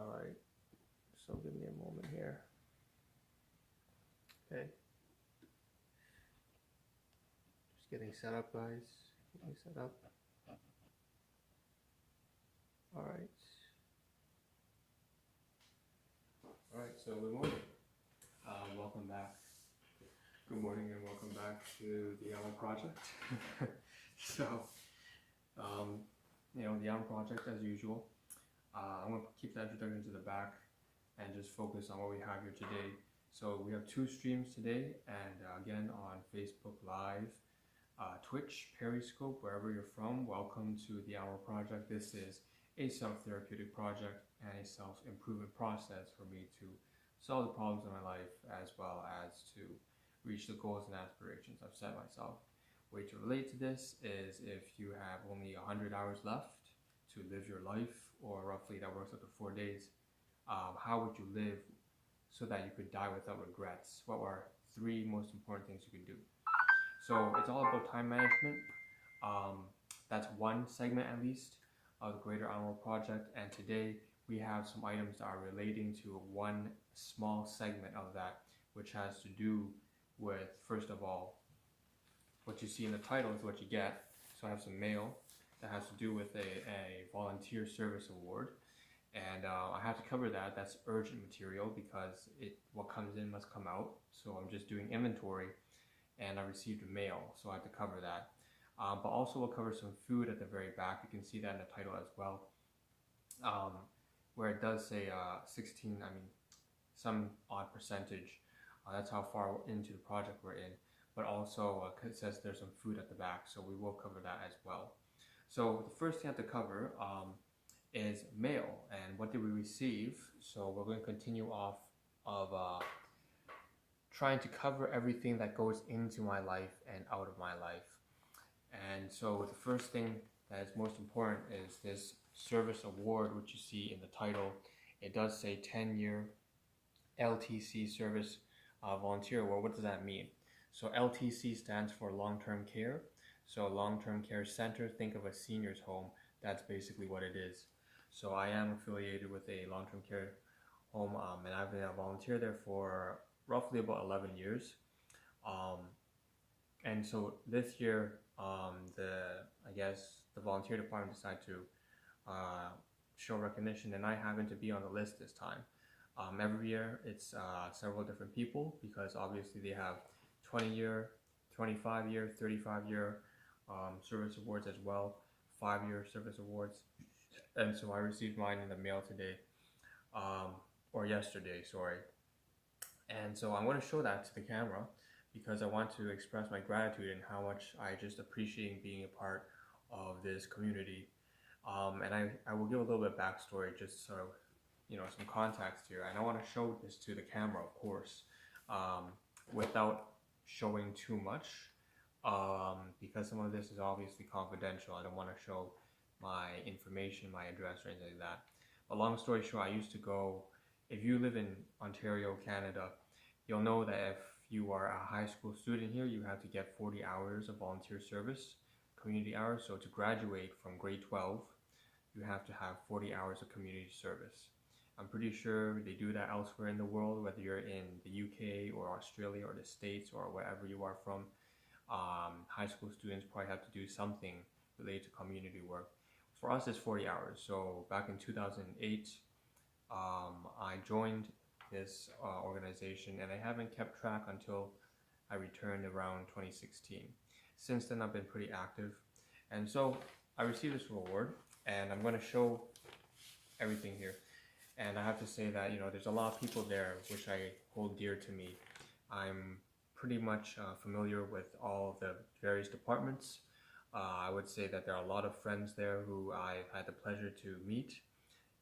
Alright, so give me a moment here. Okay. Just getting set up, guys. Getting set up. Alright. Alright, so good morning. Welcome back. Good morning and welcome back to the Allen Project. The Allen Project as usual. I'm going to keep the introduction to the back and just focus on what we have here today. So we have 2 streams today, and again on Facebook Live, Twitch, Periscope, wherever you're from, welcome to the Allen Project. This is a self-therapeutic project and a self-improvement process for me to solve the problems in my life as well as to reach the goals and aspirations I've set myself. Way to relate to this is if you have only 100 hours left to live your life, or roughly that works up to 4 days, how would you live so that you could die without regrets? What are 3 most important things you can do? So it's all about time management. That's one segment at least of the Greater Annual Project, and today we have some items that are relating to one small segment of that, which has to do with, first of all, what you see in the title is what you get. So I have some mail that has to do with a volunteer service award, and I have to cover that. That's urgent material because what comes in must come out. So I'm just doing inventory, and I received a mail, so I have to cover that. But also we'll cover some food at the very back. You can see that in the title as well, where it does say some odd percentage. That's how far into the project we're in. But also it says there's some food at the back, so we will cover that as well. So the first thing I have to cover is mail, and what did we receive? So we're going to continue off of trying to cover everything that goes into my life and out of my life. And so the first thing that is most important is this service award, which you see in the title. It does say 10-year LTC service volunteer award. What does that mean? So LTC stands for long-term care. So long-term care center, think of a senior's home. That's basically what it is. So I am affiliated with a long-term care home, and I've been a volunteer there for roughly about 11 years. And so this year, the volunteer department decided to show recognition, and I happen to be on the list this time. Every year it's several different people, because obviously they have 20-year, 25-year, 35-year service awards as well, 5-year service awards. And so I received mine in the mail today, or yesterday, sorry. And so I'm going to show that to the camera because I want to express my gratitude and how much I just appreciate being a part of this community. And I will give a little bit of backstory, just so some context here. And I want to show this to the camera, of course, without showing too much, because some of this is obviously confidential. I don't want to show my information, my address, or anything like that. But long story short, I used to go, if you live in Ontario, Canada, you'll know that if you are a high school student here, you have to get 40 hours of volunteer service, community hours. So to graduate from grade 12, you have to have 40 hours of community service. I'm pretty sure they do that elsewhere in the world, whether you're in the UK or Australia or the States or wherever you are from. High school students probably have to do something related to community work. For us, it's 40 hours. So back in 2008, I joined this organization, and I haven't kept track until I returned around 2016. Since then, I've been pretty active. And so I received this reward, and I'm going to show everything here. And I have to say that, there's a lot of people there which I hold dear to me. I'm pretty much familiar with all of the various departments. I would say that there are a lot of friends there who I've had the pleasure to meet.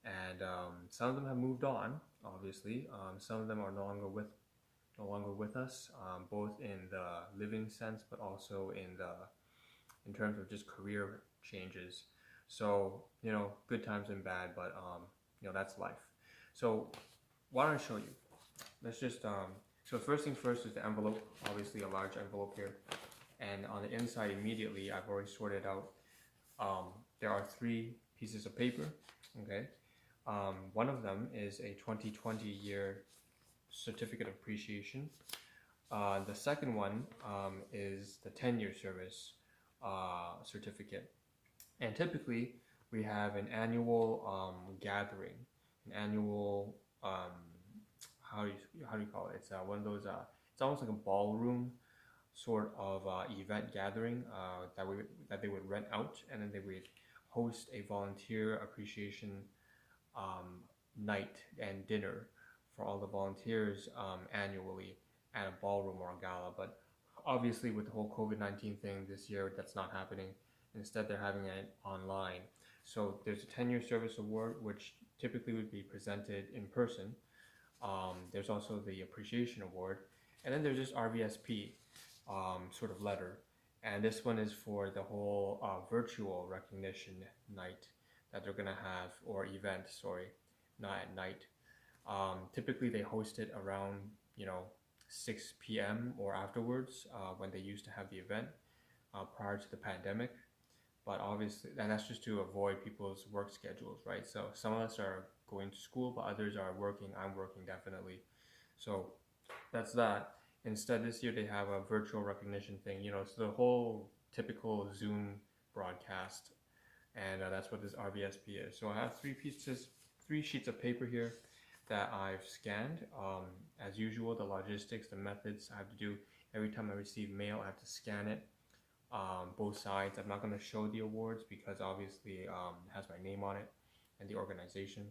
And some of them have moved on, obviously. Some of them are no longer with us, both in the living sense, but also in terms of just career changes. So, good times and bad, but that's life. So why don't I show you? Let's just, so first things first is the envelope, obviously a large envelope here. And on the inside immediately, I've already sorted out, there are 3 pieces of paper, okay? One of them is a 2020 year certificate of appreciation. The second one is the 10-year service certificate. And typically, we have an annual gathering, an annual how do you call it? It's one of those. It's almost like a ballroom sort of event gathering that they would rent out, and then they would host a volunteer appreciation night and dinner for all the volunteers annually at a ballroom or a gala. But obviously, with the whole COVID-19 thing this year, that's not happening. Instead, they're having it online. So there's a 10-year service award, which typically would be presented in person. There's also the appreciation award, and then there's this RVSP sort of letter. And this one is for the whole virtual recognition night that they're gonna have, or event, sorry, not at night. Typically they host it around 6 p.m. or afterwards when they used to have the event prior to the pandemic. But obviously, and that's just to avoid people's work schedules, right? So some of us are going to school, but others are working. I'm working definitely. So that's that. Instead, this year they have a virtual recognition thing, so the whole typical Zoom broadcast, and that's what this RVSP is. So I have three sheets of paper here that I've scanned. As usual, the logistics, the methods I have to do every time I receive mail, I have to scan it. Both sides. I'm not going to show the awards because obviously it has my name on it and the organization.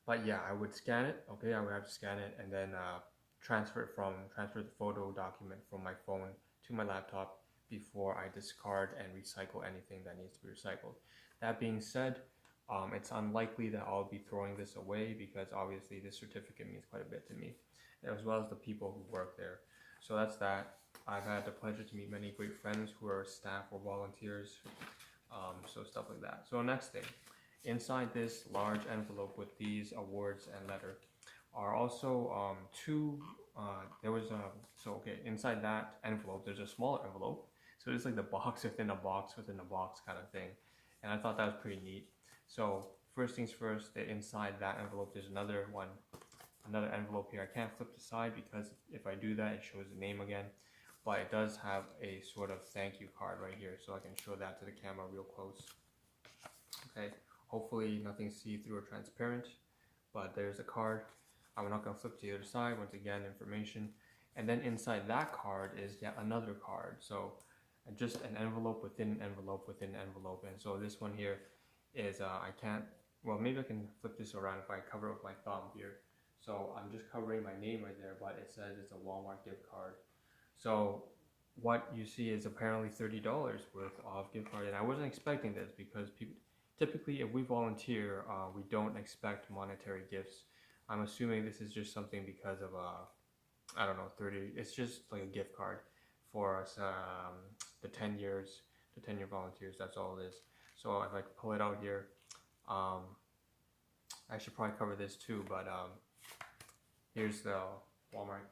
But yeah, I would scan it. Okay, I would have to scan it and then transfer the photo document from my phone to my laptop before I discard and recycle anything that needs to be recycled. That being said, it's unlikely that I'll be throwing this away because obviously this certificate means quite a bit to me, as well as the people who work there. So that's that. I've had the pleasure to meet many great friends who are staff or volunteers, so stuff like that. So next thing, inside this large envelope with these awards and letter are also inside that envelope there's a smaller envelope, so it's like the box within a box within a box kind of thing, and I thought that was pretty neat. So first things first, inside that envelope there's another envelope here. I can't flip the side because if I do that it shows the name again, but it does have a sort of thank you card right here, so I can show that to the camera real close. Okay, hopefully nothing see-through or transparent, but there's a card. I'm not going to flip to the other side. Once again, information. And then inside that card is yet another card. So just an envelope within an envelope within an envelope. And so this one here is, maybe I can flip this around if I cover it with my thumb here. So I'm just covering my name right there, but it says it's a Walmart gift card. So what you see is apparently $30 worth of gift card. And I wasn't expecting this because typically if we volunteer, we don't expect monetary gifts. I'm assuming this is just something because of it's just like a gift card for us, the 10 year volunteers. That's all it is. So if I pull it out here, I should probably cover this too, but here's the Walmart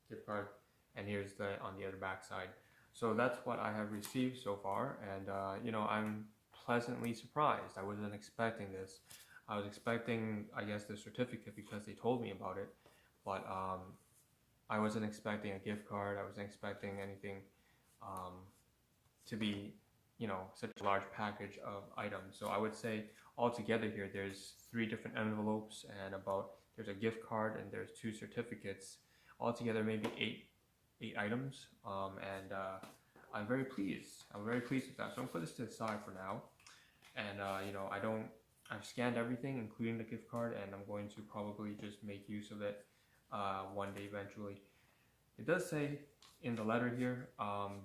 gift card, and here's on the other back side. So that's what I have received so far, and I'm pleasantly surprised. I wasn't expecting this. I was expecting, I guess, the certificate because they told me about it, but I wasn't expecting a gift card. I wasn't expecting anything to be, such a large package of items. So I would say altogether here, there's 3 different envelopes, and there's a gift card and there's 2 certificates. Altogether, maybe 8 items, and I'm very pleased. I'm very pleased with that. So I'm gonna put this to the side for now, and I've scanned everything, including the gift card, and I'm going to probably just make use of it one day eventually. It does say in the letter here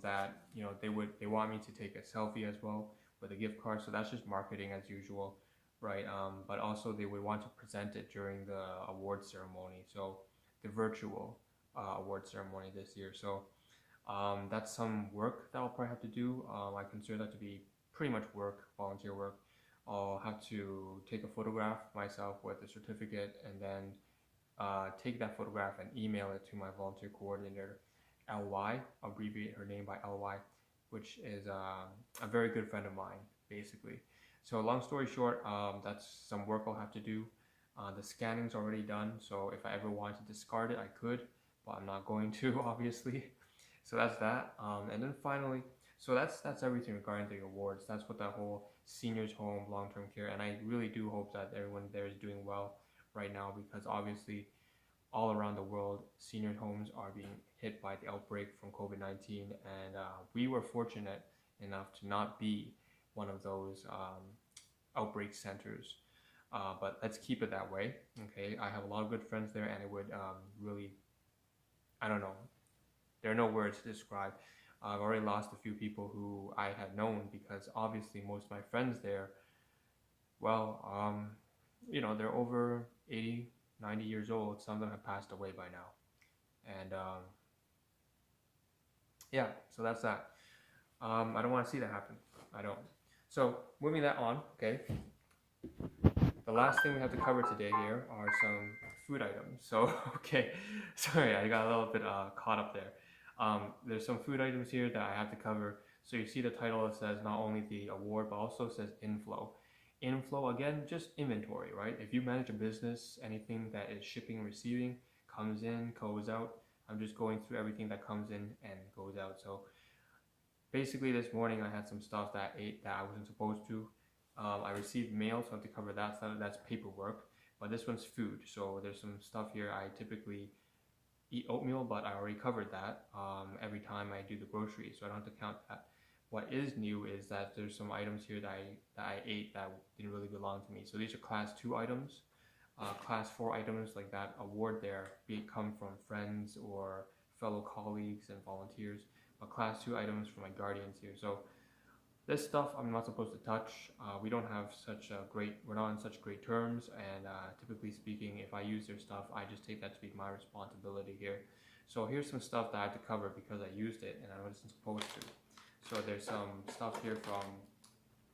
that they want me to take a selfie as well with a gift card, so that's just marketing as usual, right? But also they would want to present it during the award ceremony, so the virtual award ceremony this year. So that's some work that I'll probably have to do. I consider that to be pretty much work, volunteer work. I'll have to take a photograph myself with the certificate, and then take that photograph and email it to my volunteer coordinator, LY, abbreviate her name by LY, which is a very good friend of mine, basically. So long story short, that's some work I'll have to do. The scanning's already done, so if I ever wanted to discard it, I could, but I'm not going to, obviously. So that's that. And then finally, so that's everything regarding the awards. That's what that whole seniors home, long-term care, and I really do hope that everyone there is doing well right now, because obviously all around the world, senior homes are being hit by the outbreak from COVID-19, and we were fortunate enough to not be one of those outbreak centers. But let's keep it that way, okay? I have a lot of good friends there, and it would really, I don't know, there are no words to describe. I've already lost a few people who I had known, because obviously most of my friends there, well, you know, they're over 80, 90 years old. Some of them have passed away by now. And yeah, so that's that. I don't want to see that happen. I don't. So moving that on, okay. The last thing we have to cover today here are some food items. So, okay, sorry, I got a little bit caught up there. There's some food items here that I have to cover. So you see the title, it says not only the award, but also says Inflow. Inflow, again, just inventory, right? If you manage a business, anything that is shipping and receiving, comes in, goes out. I'm just going through everything that comes in and goes out. So basically this morning I had some stuff that I ate that I wasn't supposed to. I received mail, so I have to cover that. So that's paperwork. But this one's food. So there's some stuff here. I typically eat oatmeal, but I already covered that every time I do the groceries, so I don't have to count that. What is new is that there's some items here that I ate that didn't really belong to me. So these are class 2 items. Class 4 items like that award there come from friends or fellow colleagues and volunteers. But class 2 items from my guardians here. So this stuff I'm not supposed to touch. We don't have we're not on such great terms, and typically speaking, if I use their stuff, I just take that to be my responsibility here. So here's some stuff that I have to cover because I used it and I wasn't supposed to. So there's some stuff here from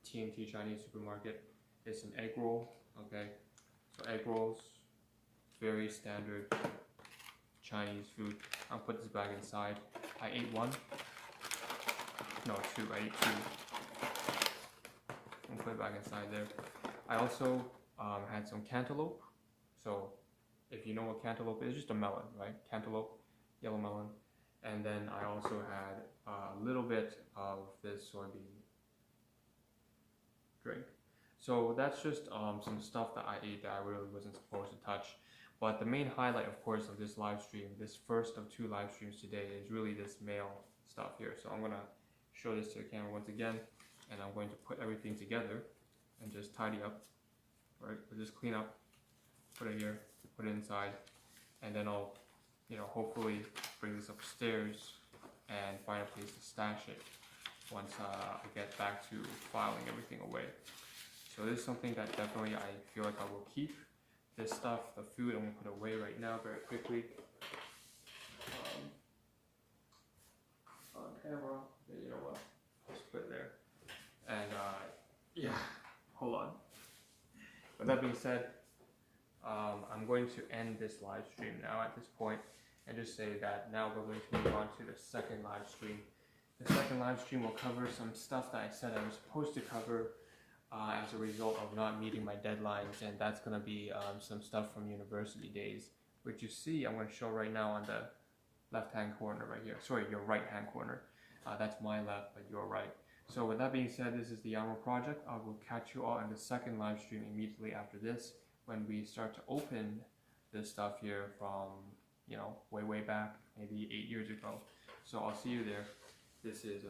T&T Chinese supermarket. There's some egg roll, okay? So egg rolls, very standard Chinese food. I'll put this back inside. I ate one. No, two. I ate two. I'll put it back inside there. I also had some cantaloupe. So if you know what cantaloupe is, just a melon, right? Cantaloupe, yellow melon. And then I also had a little bit of this soybean drink. So that's just some stuff that I ate that I really wasn't supposed to touch. But the main highlight, of course, of this live stream, this first of 2 live streams today, is really this mail stuff here. So I'm going to show this to the camera once again, and I'm going to put everything together and just tidy up, right? We'll just clean up, put it here, put it inside, and then I'll, hopefully bring this upstairs and find a place to stash it once I get back to filing everything away. So this is something that definitely I feel like I will keep. This stuff, the food, I'm going to put away right now very quickly. On camera, you know what, just put it there. And yeah, hold on. With that being said, I'm going to end this live stream now at this point and just say that now we're going to move on to the second live stream. The second live stream will cover some stuff that I said I was supposed to cover as a result of not meeting my deadlines, and that's going to be some stuff from university days, which you see I'm going to show right now on the left-hand corner right here. Sorry, your right-hand corner. That's my left, but your right. So with that being said, this is the YAML project. I will catch you all in the second live stream immediately after this, when we start to open this stuff here from, way back, maybe 8 years ago. So I'll see you there. This is